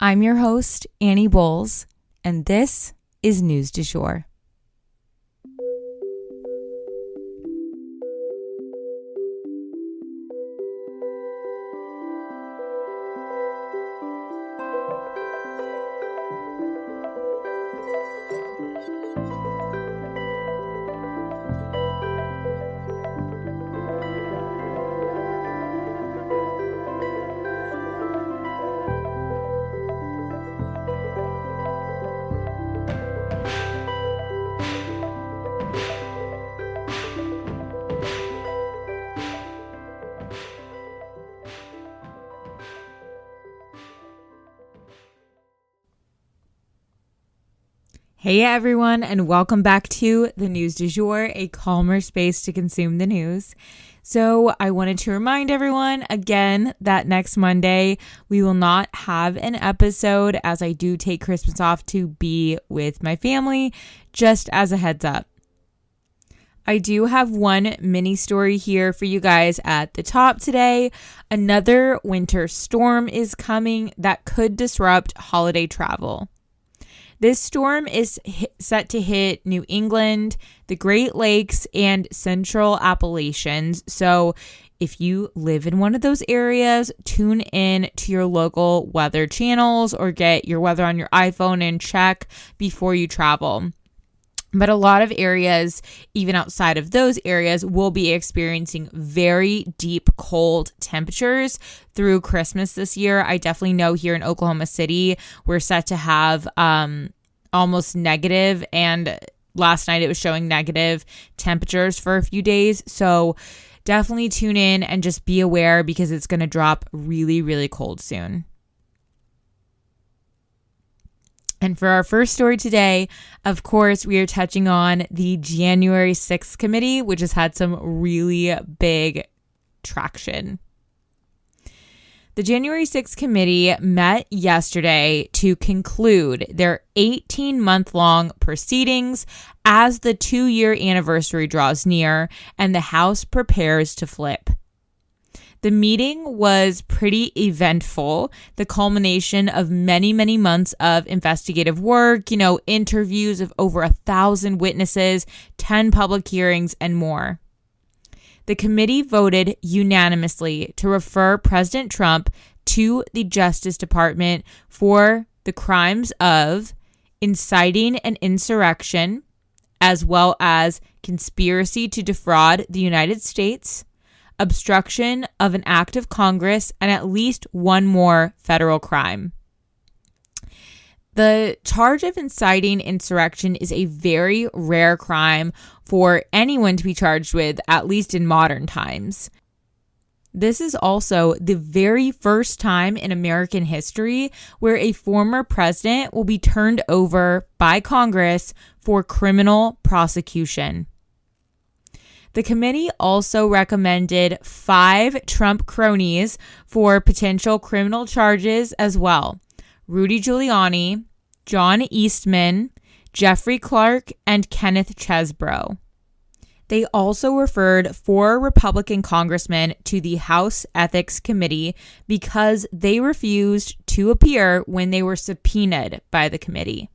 I'm your host, Annie Bowles, and this is News du Jour. Hey everyone, and welcome back to the News du Jour, a calmer space to consume the news. So I wanted to remind everyone again that next Monday we will not have an episode, as I do take Christmas off to be with my family, just as a heads up. I do have one mini story here for you guys at the top today. Another winter storm is coming that could disrupt holiday travel. This storm is set to hit New England, the Great Lakes, and Central Appalachians. So if you live in one of those areas, tune in to your local weather channels or get your weather on your iPhone and check before you travel. But a lot of areas, even outside of those areas, will be experiencing very deep cold temperatures through Christmas this year. I definitely know here in Oklahoma City, we're set to have almost negative, and last night it was showing negative temperatures for a few days. So definitely tune in and just be aware, because it's going to drop really, really cold soon. And for our first story today, of course, we are touching on the January 6th committee, which has had some really big traction. The January 6th committee met yesterday to conclude their 18-month-long proceedings as the 2-year anniversary draws near and the House prepares to flip. The meeting was pretty eventful, the culmination of many, many months of investigative work, interviews of over 1,000 witnesses, 10 public hearings, and more. The committee voted unanimously to refer President Trump to the Justice Department for the crimes of inciting an insurrection, as well as conspiracy to defraud the United States, obstruction of an act of Congress, and at least one more federal crime. The charge of inciting insurrection is a very rare crime for anyone to be charged with, at least in modern times. This is also the very first time in American history where a former president will be turned over by Congress for criminal prosecution. The committee also recommended 5 Trump cronies for potential criminal charges as well: Rudy Giuliani, John Eastman, Jeffrey Clark, and Kenneth Chesebro. They also referred 4 Republican congressmen to the House Ethics Committee because they refused to appear when they were subpoenaed by the committee.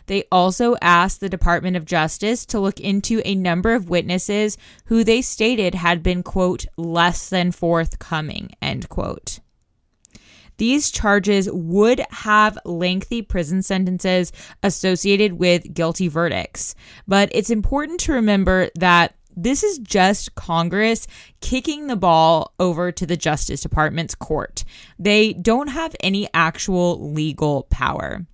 They also asked the Department of Justice to look into a number of witnesses who they stated had been, quote, less than forthcoming, end quote. These charges would have lengthy prison sentences associated with guilty verdicts. But it's important to remember that this is just Congress kicking the ball over to the Justice Department's court. They don't have any actual legal power.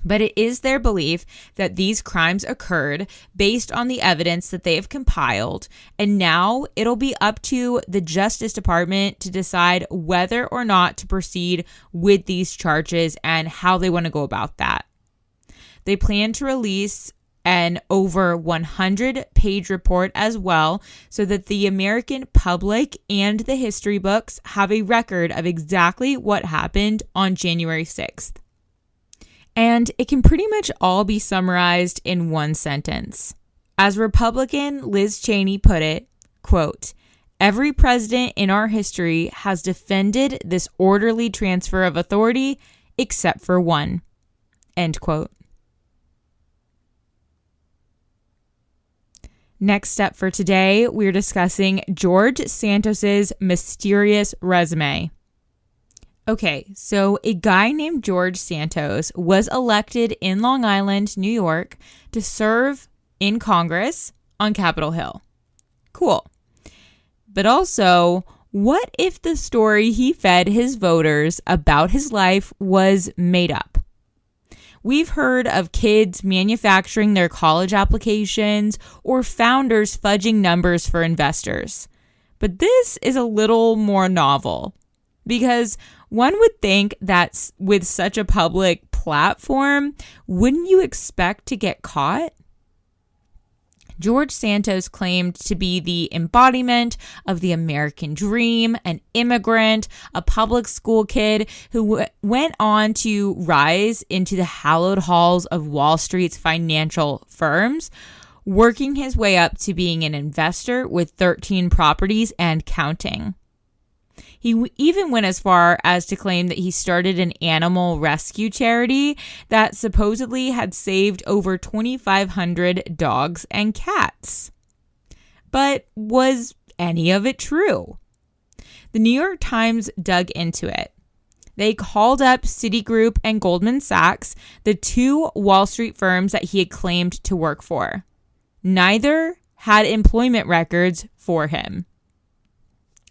But it is their belief that these crimes occurred based on the evidence that they have compiled, and now it'll be up to the Justice Department to decide whether or not to proceed with these charges and how they want to go about that. They plan to release an over 100-page report as well, so that the American public and the history books have a record of exactly what happened on January 6th. And it can pretty much all be summarized in one sentence. As Republican Liz Cheney put it, quote, "Every president in our history has defended this orderly transfer of authority except for one. End quote. Next up for today, we're discussing George Santos's mysterious resume. Okay, so a guy named George Santos was elected in Long Island, New York, to serve in Congress on Capitol Hill. Cool. But also, what if the story he fed his voters about his life was made up? We've heard of kids manufacturing their college applications or founders fudging numbers for investors. But this is a little more novel because one would think that with such a public platform, wouldn't you expect to get caught? George Santos claimed to be the embodiment of the American dream, an immigrant, a public school kid who went on to rise into the hallowed halls of Wall Street's financial firms, working his way up to being an investor with 13 properties and counting. He even went as far as to claim that he started an animal rescue charity that supposedly had saved over 2,500 dogs and cats. But was any of it true? The New York Times dug into it. They called up Citigroup and Goldman Sachs, the two Wall Street firms that he had claimed to work for. Neither had employment records for him.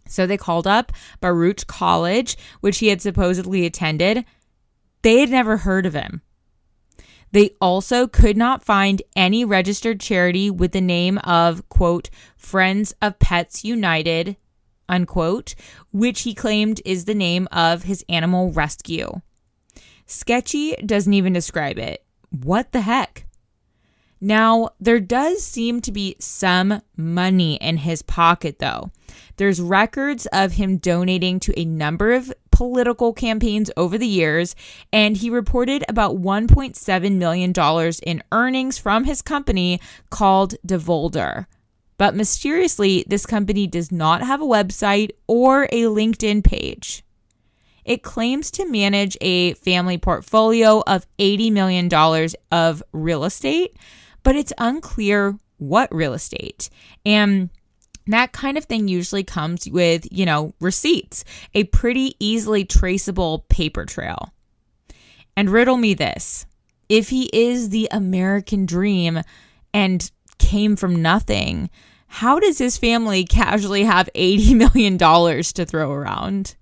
So they called up Baruch College, which he had supposedly attended. They had never heard of him. They also could not find any registered charity with the name of, quote, Friends of Pets United, unquote, which he claimed is the name of his animal rescue. Sketchy doesn't even describe it. What the heck? Now, there does seem to be some money in his pocket, though. There's records of him donating to a number of political campaigns over the years, and he reported about $1.7 million in earnings from his company called Devolder. But mysteriously, this company does not have a website or a LinkedIn page. It claims to manage a family portfolio of $80 million of real estate, but it's unclear what real estate. And that kind of thing usually comes with, receipts, a pretty easily traceable paper trail. And riddle me this. If he is the American dream and came from nothing, how does his family casually have $80 million to throw around?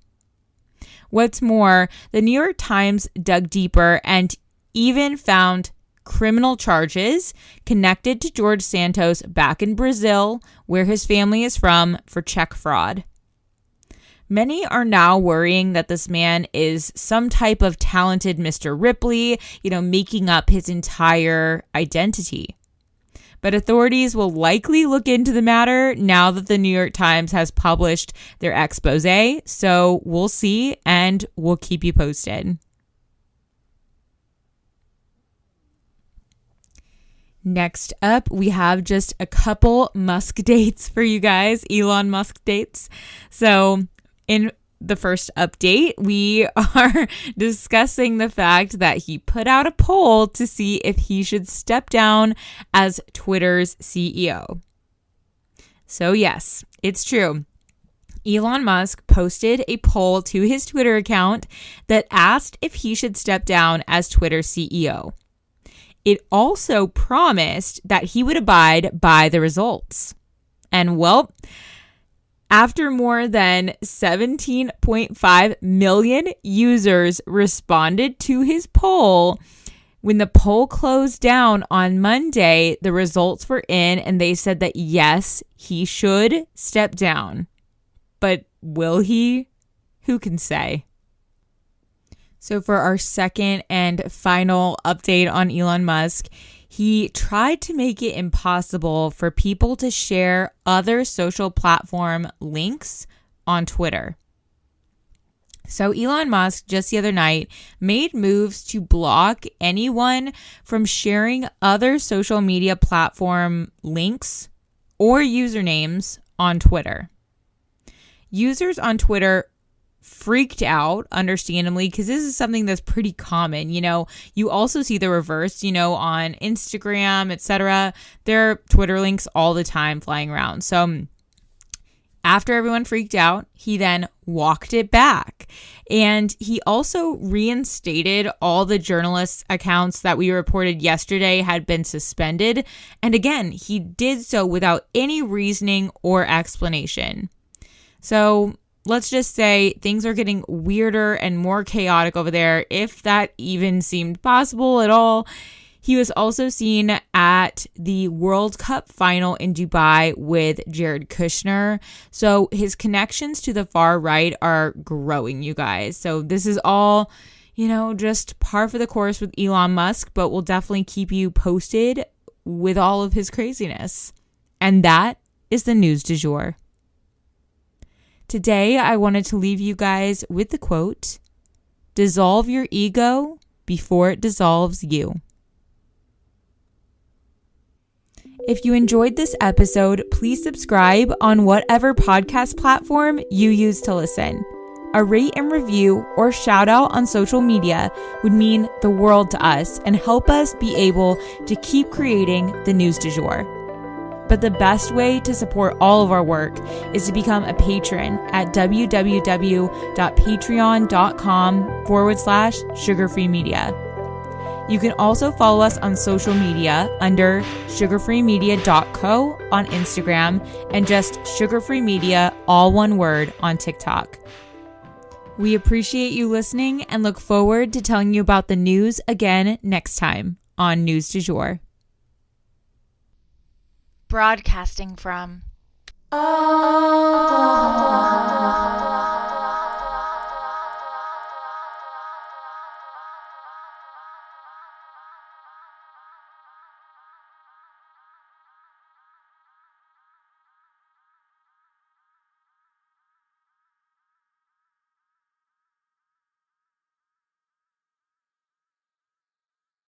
What's more, the New York Times dug deeper and even found criminal charges connected to George Santos back in Brazil, where his family is from, for check fraud. Many are now worrying that this man is some type of talented Mr. Ripley, making up his entire identity. But authorities will likely look into the matter now that the New York Times has published their expose, so we'll see and we'll keep you posted. Next up, we have just a couple Musk dates for you guys, Elon Musk dates. So in the first update, we are discussing the fact that he put out a poll to see if he should step down as Twitter's CEO. So yes, it's true. Elon Musk posted a poll to his Twitter account that asked if he should step down as Twitter's CEO. It also promised that he would abide by the results. And well, after more than 17.5 million users responded to his poll, when the poll closed down on Monday, the results were in and they said that yes, he should step down. But will he? Who can say? So for our second and final update on Elon Musk, he tried to make it impossible for people to share other social platform links on Twitter. So Elon Musk just the other night made moves to block anyone from sharing other social media platform links or usernames on Twitter. Users on Twitter freaked out, understandably, because this is something that's pretty common. You also see the reverse, on Instagram, etc. There are Twitter links all the time flying around. So after everyone freaked out, he then walked it back. And he also reinstated all the journalists' accounts that we reported yesterday had been suspended. And again, he did so without any reasoning or explanation. So let's just say things are getting weirder and more chaotic over there, if that even seemed possible at all. He was also seen at the World Cup final in Dubai with Jared Kushner. So his connections to the far right are growing, you guys. So this is all, just par for the course with Elon Musk, but we'll definitely keep you posted with all of his craziness. And that is the news du jour. Today, I wanted to leave you guys with the quote, "Dissolve your ego before it dissolves you." If you enjoyed this episode, please subscribe on whatever podcast platform you use to listen. A rate and review or shout out on social media would mean the world to us and help us be able to keep creating the news du jour. But the best way to support all of our work is to become a patron at www.patreon.com/sugarfreemedia. You can also follow us on social media under sugarfreemedia.co on Instagram and just sugarfreemedia, all one word, on TikTok. We appreciate you listening and look forward to telling you about the news again next time on News du Jour. Broadcasting from Oklahoma.